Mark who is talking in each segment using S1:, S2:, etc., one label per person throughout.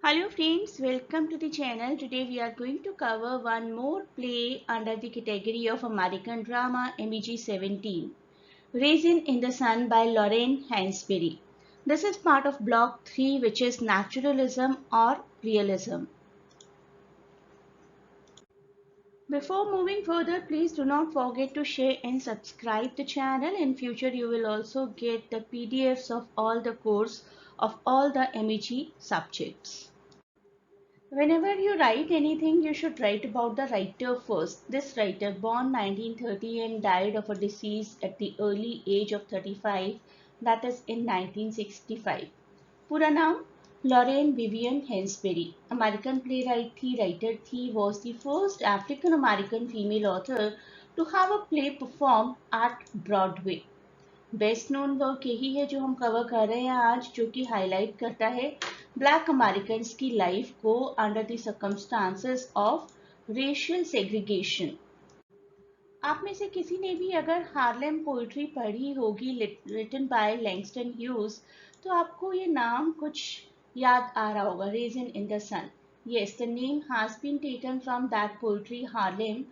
S1: Hello friends, welcome to the channel. Today we are going to cover one more play under the category of American drama MEG 17, Raisin in the Sun by Lorraine Hansberry. This is part of block 3, which is naturalism or realism. Before moving further, please do not forget to share and subscribe the channel. In future you will also get the PDFs of all the course of all the MEG subjects. Whenever you write anything, you should write about the writer first. This writer, born 1930 and died of a disease at the early age of 35, that is in 1965. पूरा नाम Lorraine Vivian Hansberry, American playwright थी, writer थी, was the first African American female author to have a play performed at Broadway. Best known work यही है जो हम cover कर रहे हैं आज, जो कि हाईलाइट करता है ब्लैक अमेरिकन की लाइफ को under the circumstances of racial segregation. आप में से किसी ने भी अगर हार्लेम पोइट्री पढ़ी होगी रिटन बाय लैंगस्टन ह्यूज, तो आपको ये नाम कुछ याद आ रहा होगा, raisin in the sun. Yes, the name has been taken from that poetry Harlem.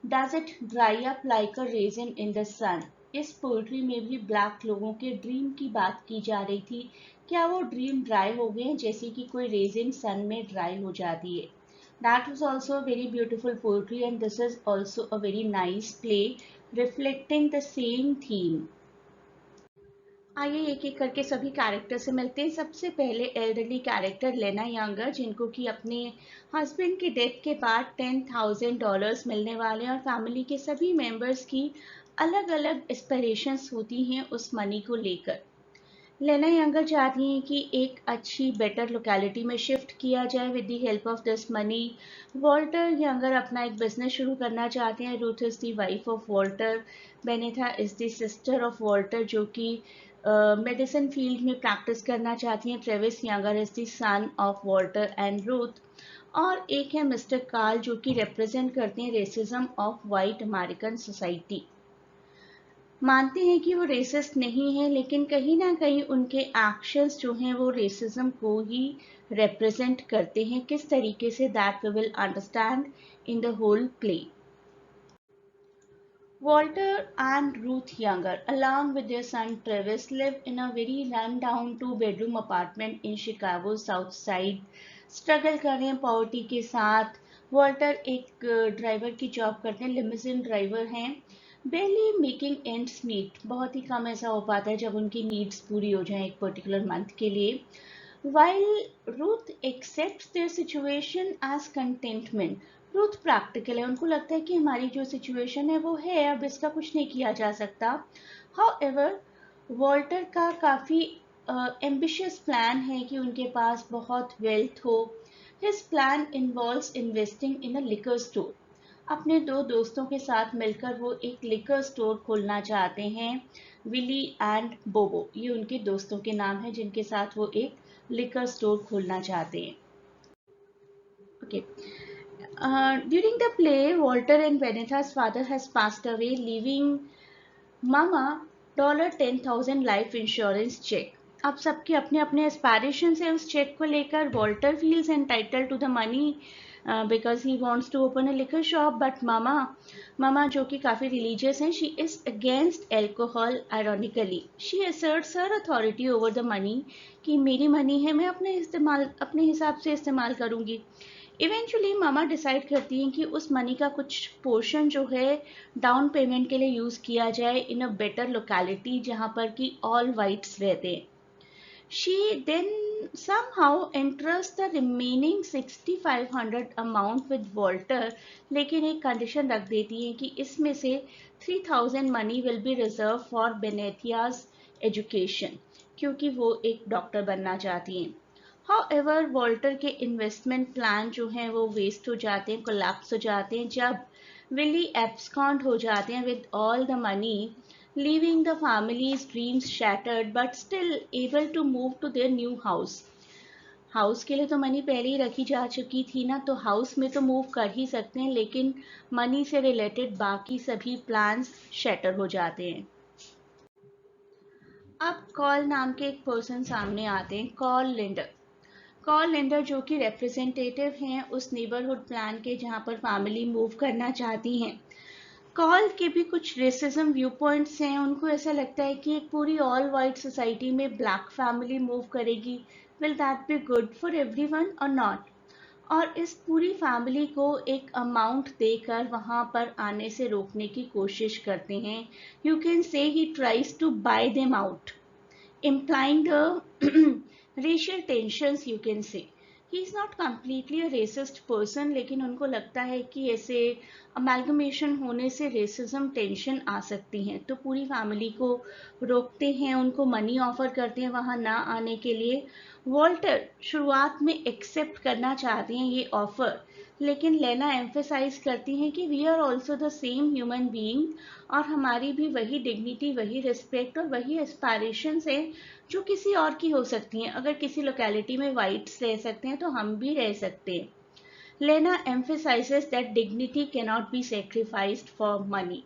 S1: Does it dry up like a raisin in the sun? इस पोइट्री में भी ब्लैक लोगों के ड्रीम की बात की जा रही थी। क्या वो ड्रीम ड्राई हो गए जैसे कि कोई रेजिन सन में ड्राई हो जाती है? That was also a very beautiful poetry and this is also a very nice play reflecting the same theme. आइए एक एक करके सभी कैरेक्टर से मिलते हैं। सबसे पहले एल्डरली कैरेक्टर लेना यंगर, जिनको कि अपने हस्बैंड की डेथ के बाद $10,000 मिलने वाले हैं और फैमिली के सभी मेंबर्स की अलग अलग एस्पिरेशंस होती हैं उस मनी को लेकर। लेना यंगर चाहती हैं कि एक अच्छी बेटर लोकेलिटी में शिफ्ट किया जाए with the help of this money. Walter Younger अपना एक बिजनेस शुरू करना चाहते हैं। Ruth is the wife of Walter. Beneatha is the sister of Walter, जो कि मेडिसिन फील्ड में प्रैक्टिस करना चाहती हैं। Travis Younger is the son of Walter and Ruth. और एक है मिस्टर कार्ल, जो कि रिप्रेजेंट करते हैं racism of white American society. मानते हैं कि वो रेसिस्ट नहीं है, लेकिन कहीं ना कहीं उनके एक्शंस जो हैं वो रेसिज्म को ही रिप्रेजेंट करते हैं। किस तरीके से, that we will understand in the whole play. Walter and Ruth Younger, along with their son Travis, live in a very run-down two-bedroom apartment in Chicago's South Side. Struggle कर रहे हैं poverty के साथ। वॉल्टर एक driver की job करते हैं, limousine driver हैं। बेली मेकिंग एंड्स मीट, बहुत ही कम ऐसा हो पाता है जब उनकी नीड्स पूरी हो जाएं एक पर्टिकुलर मंथ के लिए। While Ruth accepts their situation as contentment, Ruth practical है, उनको लगता है कि हमारी जो सिचुएशन है वो है, अब इसका कुछ नहीं किया जा सकता। हाउएवर वॉल्टर का काफ़ी एम्बिशियस प्लान है कि उनके पास बहुत वेल्थ हो। His plan involves investing in a liquor store. अपने दो दोस्तों के साथ मिलकर वो एक लिकर स्टोर खोलना चाहते हैं। विली एंड बोबो, ये उनके दोस्तों के नाम हैं जिनके साथ वो एक लिकर स्टोर खोलना चाहते हैं। Okay. During the play, Walter and Benetha's father has passed away, leaving Mama $10,000 life insurance cheque. अब सबके अपने अपने एस्पायरेशंस है उस चेक को लेकर। Walter feels entitled to the money because he wants to open a liquor shop, but mama जो कि काफ़ी रिलीजियस हैं, she is against alcohol. Ironically she asserts her authority over the money, कि मेरी मनी है, मैं अपने हिसाब से इस्तेमाल करूँगी। इवेंचुअली मामा डिसाइड करती हैं कि उस मनी का कुछ पोर्शन जो है डाउन पेमेंट के लिए यूज़ किया जाए इन अ बेटर लोकेलिटी जहाँ पर कि ऑल वाइट्स रहते हैं। She then somehow entrusts the remaining 6500 amount with Walter, लेकिन एक कंडीशन रख देती है कि इसमें से 3000 money will be reserve for Beneatha's education, क्योंकि वो एक डॉक्टर बनना चाहती हैं। हाउएवर वॉल्टर के इन्वेस्टमेंट प्लान जो हैं वो वेस्ट हो जाते हैं, कोलैप्स हो जाते हैं जब विली एब्सकॉन्ड हो जाते हैं with all the money, leaving the family's dreams shattered but still able to move to their new house. House के लिए तो मनी पहले ही रखी जा चुकी थी ना, तो हाउस में तो मूव कर ही सकते हैं, लेकिन मनी से रिलेटेड बाकी सभी प्लान्स शैटर हो जाते हैं। अब कॉल नाम के एक पर्सन सामने आते हैं, कॉल लिंडर। कॉल लेंडर जो कि रिप्रेजेंटेटिव हैं उस नेबरहुड प्लान के जहां पर फैमिली मूव करना चाहती हैं, कॉल के भी कुछ रेसिज्म व्यू पॉइंट्स हैं। उनको ऐसा लगता है कि एक पूरी ऑल वाइट सोसाइटी में ब्लैक फैमिली मूव करेगी, will that be good for everyone और नॉट। और इस पूरी फैमिली को एक अमाउंट देकर वहां पर आने से रोकने की कोशिश करते हैं। You can say he tries to buy them out, implying the racial tensions, you can say. He is not completely a racist person, लेकिन उनको लगता है कि ऐसे अमेलगमेशन होने से रेसिज्म टेंशन आ सकती हैं, तो पूरी फैमिली को रोकते हैं, उनको मनी ऑफर करते हैं वहां ना आने के लिए। वॉल्टर शुरुआत में एक्सेप्ट करना चाहते हैं ये ऑफर, लेकिन लेना एम्फेसाइज करती हैं कि we are also the same human being, और हमारी भी वही डिग्निटी, वही रिस्पेक्ट और वही एस्पायरेशंस हैं जो किसी और की हो सकती हैं। अगर किसी लोकेलिटी में वाइट्स रह सकते हैं तो हम भी रह सकते हैं। Lena emphasizes that dignity cannot be sacrificed for money.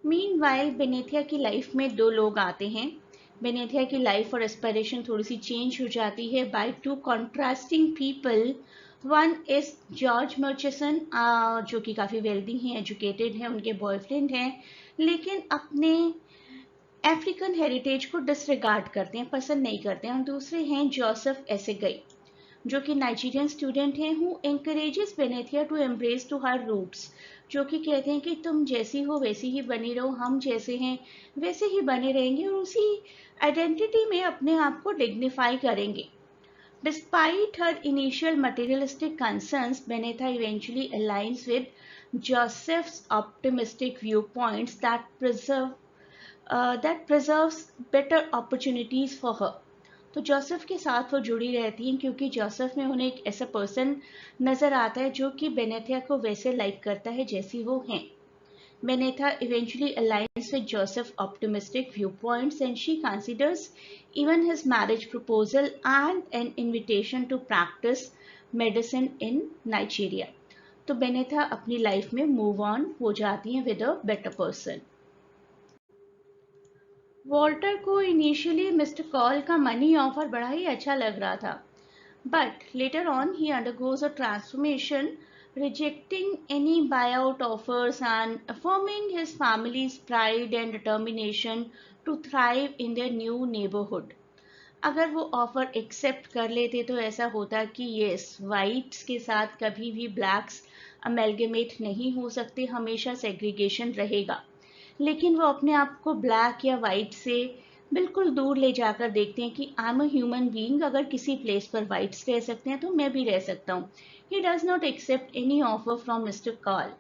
S1: Meanwhile Beneatha की लाइफ में दो लोग आते हैं। बेनेथिया की लाइफ और एस्पायरेशन थोड़ी सी चेंज हो जाती है by two contrasting people. One is George Murchison, जो कि काफ़ी वेल्दी हैं, एजुकेटेड हैं, उनके बॉयफ्रेंड हैं, लेकिन अपने अफ्रीकन हेरिटेज को डिसरिगार्ड करते हैं, पसंद नहीं करते हैं। और दूसरे हैं जोसेफ एसेगई, जो कि नाइजीरियन स्टूडेंट हैं, who encourages Beneatha to embrace to her roots, जो कि कहते हैं कि तुम जैसी हो वैसी ही बनी रहो, हम जैसे हैं वैसे ही बने रहेंगे और उसी आइडेंटिटी में अपने आप को डिग्निफाई करेंगे। Despite her initial materialistic concerns, Benetha eventually aligns with Joseph's optimistic viewpoints that preserves better opportunities for her. तो जोसेफ के साथ वो जुड़ी रहती हैं क्योंकि जोसेफ में उन्हें एक ऐसा पर्सन नजर आता है जो कि बेनेथिया को वैसे लाइक करता है जैसी वो हैं। Benetha eventually aligns with Joseph's optimistic viewpoints, and she considers even his marriage proposal and an invitation to practice medicine in Nigeria. तो बेनेथा अपनी लाइफ में मूव ऑन हो जाती हैं with a better person. Walter को इनिशियली मिस्टर कॉल का money offer बड़ा ही अच्छा लग रहा था, but later on he undergoes a transformation, rejecting any buyout offers and affirming his family's pride and determination to thrive in their new neighborhood. अगर वो offer accept कर लेते तो ऐसा होता कि यस, वाइट्स के साथ कभी भी ब्लैक्स अमेलगमेट नहीं हो सकते, हमेशा सेग्रीगेशन रहेगा। लेकिन वो अपने आप को ब्लैक या वाइट से बिल्कुल दूर ले जाकर देखते हैं कि I am a human being, अगर किसी प्लेस पर वाइट्स रह सकते हैं तो मैं भी रह सकता हूँ। He does not accept any offer from mister Call,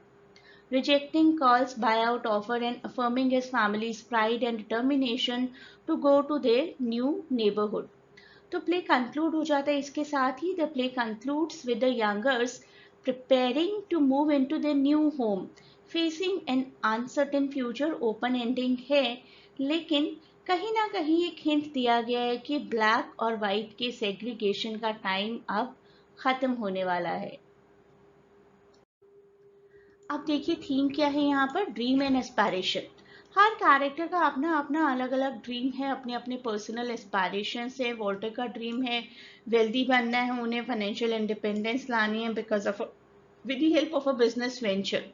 S1: rejecting Call's buyout offer and affirming his family's pride and determination to go to their new neighborhood. तो प्ले कंक्लूड हो जाता है इसके साथ ही। The play concludes with the Youngers preparing to move into their new home, facing an uncertain future. Open ending है, लेकिन कहीं ना कहीं एक हिंट दिया गया है कि ब्लैक और वाइट के सेग्रीगेशन का टाइम अब खत्म होने वाला है। अब देखिए थीम क्या है यहाँ पर, ड्रीम एंड एस्पायरेशन। हर कैरेक्टर का अपना अपना अलग अलग ड्रीम है, अपने अपने पर्सनल एस्पायरेशंस है। वॉल्टर का ड्रीम है वेल्दी बनना है, उन्हें फाइनेंशियल इंडिपेंडेंस लानी है because of with the help of a business venture.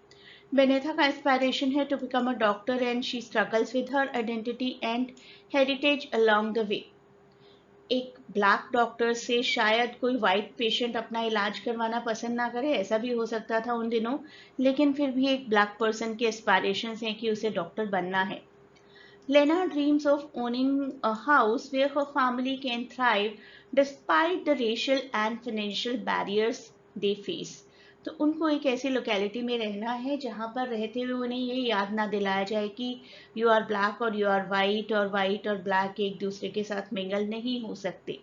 S1: Beneatha का एस्पायरेशन है to become a doctor and she struggles with her identity and heritage along the way. एक ब्लैक डॉक्टर से शायद कोई वाइट पेशेंट अपना इलाज करवाना पसंद ना करे, ऐसा भी हो सकता था उन दिनों, लेकिन फिर भी एक ब्लैक पर्सन के एस्पायरेशंस हैं कि उसे डॉक्टर बनना है। Lena dreams of owning a house where her family can thrive despite the racial and financial barriers they face. तो उनको एक ऐसी लोकेलिटी में रहना है जहाँ पर रहते हुए उन्हें ये याद ना दिलाया जाए कि यू आर ब्लैक और यू आर वाइट, और वाइट और ब्लैक एक दूसरे के साथ मिंगल नहीं हो सकते।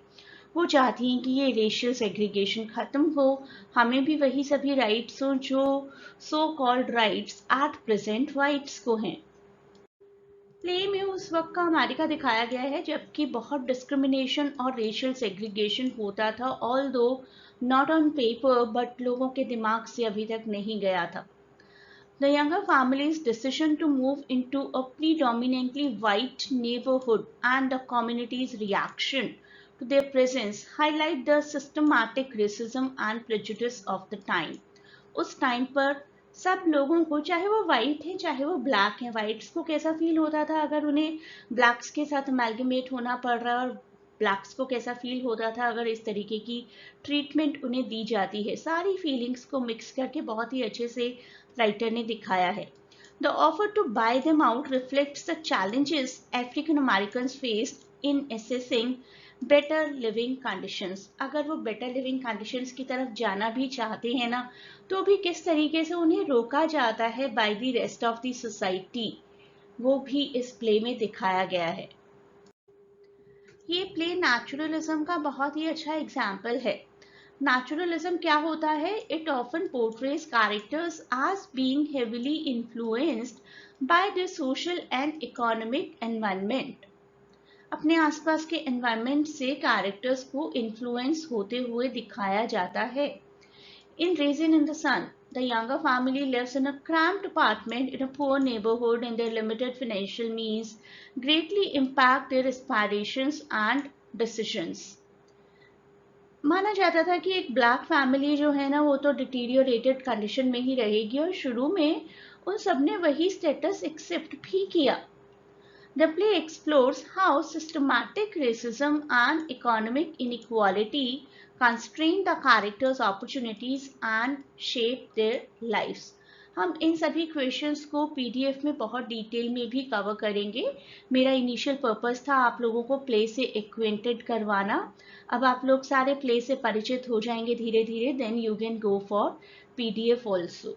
S1: वो चाहती हैं कि ये रेशियल सेग्रीगेशन खत्म हो, हमें भी वही सभी राइट्स हो जो so called rights at present whites को हैं। प्ले में उस वक्त का अमेरिका दिखाया गया है जबकि बहुत डिस्क्रिमिनेशन और रेशियल सेग्रीगेशन होता था, although not on paper, but लोगों के दिमाग से अभी तक नहीं गया था। The younger family's decision to move into a predominantly white neighborhood and the community's reaction to their presence highlight the systematic racism and prejudice of the time. उस टाइम पर सब लोगों को, चाहे वो वाइट है चाहे वो ब्लैक है, वाइट्स को कैसा फील होता था अगर उन्हें ब्लैक्स के साथ अमेलगमेट होना पड़ रहा है, और ब्लैक्स को कैसा फील होता था अगर इस तरीके की ट्रीटमेंट उन्हें दी जाती है। सारी फीलिंग्स को मिक्स करके बहुत ही अच्छे से राइटर ने दिखाया है। The offer to buy them out reflects the challenges African Americans faced in assessing better living conditions. अगर वो better living conditions की तरफ जाना भी चाहते हैं ना, तो भी किस तरीके से उन्हें रोका जाता है by the rest of the society, वो भी इस प्ले में दिखाया गया है। ये प्ले नेचुरलिज्म का बहुत ही अच्छा एग्जाम्पल है। नेचुरलिज्म क्या होता है? It often portrays characters as being heavily influenced by the social and economic environment. अपने आसपास के एनवायरनमेंट से कैरेक्टर्स को इन्फ्लुएंस होते हुए दिखाया जाता है। In Raisin in the Sun, the younger family lives in a cramped apartment in a poor neighborhood, and their limited financial means greatly impact their aspirations and decisions. माना जाता था कि एक ब्लैक फैमिली जो है ना, वो तो डिटीरियोरेटेड कंडीशन में ही रहेगी, और शुरू में उन सब ने वही स्टेटस एक्सेप्ट भी किया। The play explores how systematic racism and economic inequality constrain the characters' opportunities and shape their lives. हम इन सभी क्वेश्चंस को पीडीएफ में बहुत डिटेल में भी कवर करेंगे। मेरा इनिशियल पर्पस था आप लोगों को प्ले से एक्वेंटेड करवाना। अब आप लोग सारे प्ले से परिचित हो जाएंगे धीरे धीरे, then you can go for PDF also.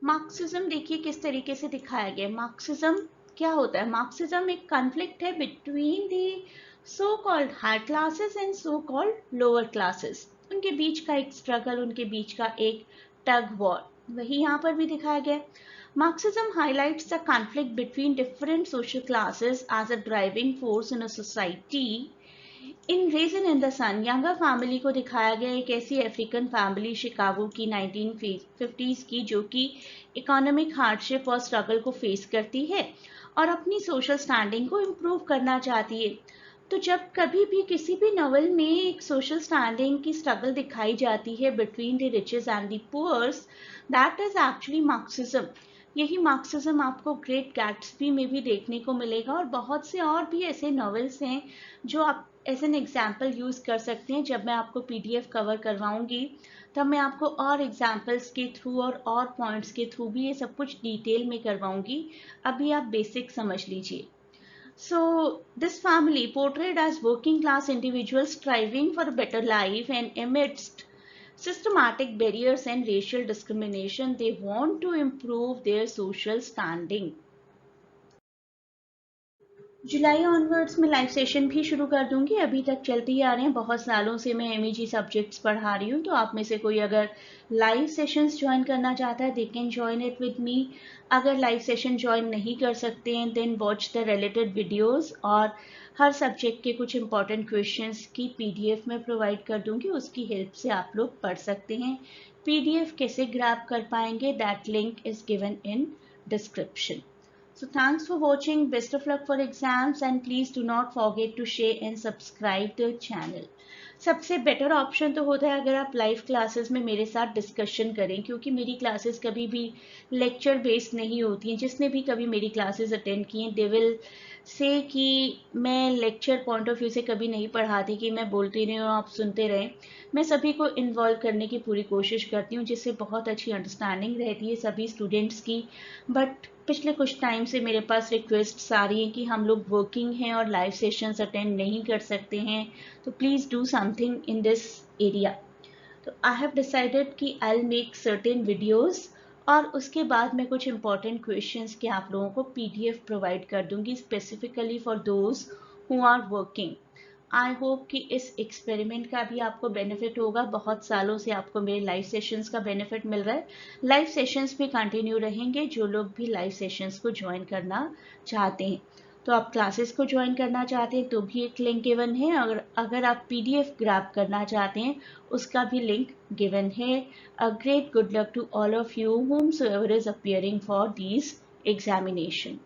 S1: Marxism देखिए किस तरीके से दिखाया गया। मार्क्सिज्म क्या होता है? मार्क्सिज्म एक कॉन्फ्लिक्ट है between the so called high classes and so called lower classes. उनके बीच का एक स्ट्रगल, उनके बीच का एक टग वॉर, वही यहाँ पर भी दिखाया गया। Marxism highlights the conflict between different social classes as a driving force in a society. In raisin in the sun, younger family को दिखाया गया एक ऐसी अफ्रीकन फैमिली शिकागो की 1950s की, जो कि इकोनॉमिक हार्डशिप और स्ट्रगल को फेस करती है और अपनी सोशल स्टैंडिंग को इम्प्रूव करना चाहती है। तो जब कभी भी किसी भी नॉवल में एक सोशल स्टैंडिंग की स्ट्रगल दिखाई जाती है between the riches and the poors, that is actually Marxism. यही मार्क्सिज्म आपको ग्रेट गैट्सबी में भी देखने को मिलेगा, और बहुत से और भी ऐसे नॉवेल्स हैं जो आप एज एन एग्जाम्पल यूज कर सकते हैं। जब मैं आपको पीडीएफ कवर करवाऊंगी तब मैं आपको और एग्जाम्पल्स के थ्रू और पॉइंट्स के थ्रू भी ये सब कुछ डिटेल में करवाऊंगी। अभी आप बेसिक समझ लीजिए। So this family portrayed as working class individuals striving for a better life, and amidst systematic barriers and racial discrimination, they want to improve their social standing. July onwards में live session भी शुरू कर दूंगी। अभी तक चलते ही आ रहे हैं, बहुत सालों से मैं एमईजी सब्जेक्ट्स पढ़ा रही हूँ। तो आप में से कोई अगर लाइव सेशंस ज्वाइन करना चाहता है, they can join it with me. अगर लाइव सेशन ज्वाइन नहीं कर सकते हैं, then watch the related videos, और हर सब्जेक्ट के कुछ इंपॉर्टेंट क्वेश्चंस की पीडीएफ में प्रोवाइड कर दूंगी। उसकी हेल्प से आप लोग पढ़ सकते हैं। पीडीएफ कैसे ग्रैब कर पाएंगे, that link is given in description. So thanks for watching. Best of luck for exams, and please do not forget to share and subscribe the channel. सबसे बेटर ऑप्शन तो होता है अगर आप लाइव क्लासेस में मेरे साथ डिस्कशन करें, क्योंकि मेरी क्लासेस कभी भी लेक्चर बेस्ड नहीं होती हैं। जिसने भी कभी मेरी क्लासेस अटेंड की हैं, दे विल से कि मैं लेक्चर पॉइंट ऑफ व्यू से कभी नहीं पढ़ाती कि मैं बोलती रही हूँ आप सुनते रहें। मैं सभी को इन्वॉल्व करने की पूरी कोशिश करती हूँ, जिससे बहुत अच्छी अंडरस्टैंडिंग रहती है सभी स्टूडेंट्स की। बट पिछले कुछ टाइम से मेरे पास रिक्वेस्ट्स आ रही हैं कि हम लोग वर्किंग हैं और लाइव सेशंस अटेंड नहीं कर सकते हैं, तो please do something in this area. तो आई हैव डिसाइडेड कि I will make certain videos, और उसके बाद मैं कुछ इंपॉर्टेंट क्वेश्चंस के आप लोगों को पीडीएफ प्रोवाइड कर दूंगी specifically for those who are working. I hope कि इस एक्सपेरिमेंट का भी आपको बेनिफिट होगा। बहुत सालों से आपको मेरे लाइव सेशंस का बेनिफिट मिल रहा है। लाइव सेशंस भी कंटिन्यू रहेंगे, जो लोग भी लाइव सेशंस को ज्वाइन करना चाहते हैं। तो आप क्लासेस को ज्वाइन करना चाहते हैं तो भी एक लिंक गिवन है, अगर आप PDF ग्रैब करना चाहते हैं उसका भी लिंक गिवन है. A great good luck to all of you whomsoever is appearing for these examination.